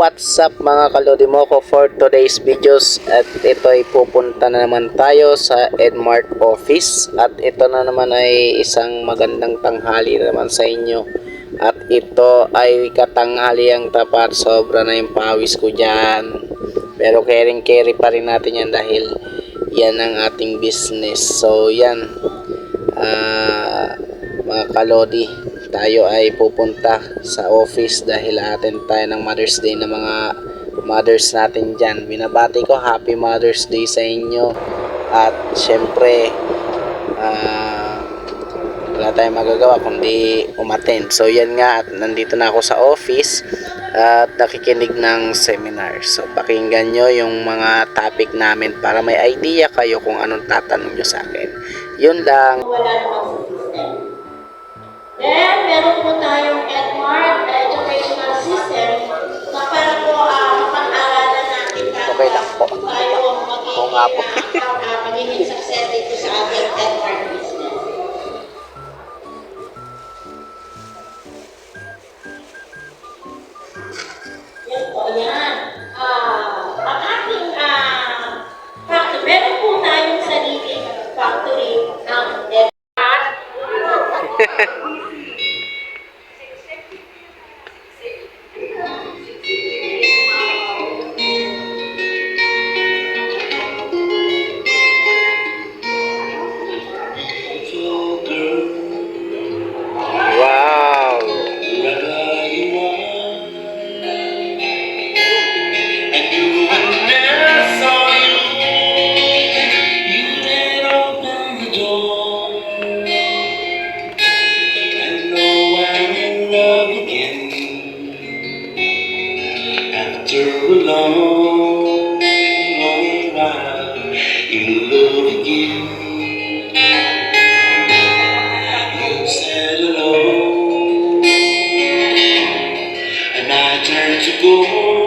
what's up mga kalodi mo ko for today's videos, at ito ay pupunta na naman tayo sa Edmart office, at ito na naman ay isang magandang tanghali naman sa inyo, at ito ay katanghaliang tapat. Sobra na yung pawis ko dyan, pero caring carry pa rin natin yan dahil yan ang ating business. So yan, mga kalodi, tayo ay pupunta sa office dahil attend tayo ng Mother's Day ng mga mothers natin dyan. Binabati ko Happy Mother's Day sa inyo, at syempre wala tayong magagawa kundi umattend. So yan nga, at nandito na ako sa office at nakikinig ng seminar. So pakinggan nyo yung mga topic namin para may idea kayo kung anong tatanong nyo sa akin. Yun lang. Wala namang system. Then, meron po tayong Edmart Educational System na para po mapag-aralan natin Okay lang po. tayo Oo nga po. magiging success dito sa ating Edmart business. Yan po, yan. Ang ating factory, meron po tayong sariling factory ng Edmart. Wow! After a long, long while, in love again. You said hello, and I turned to go.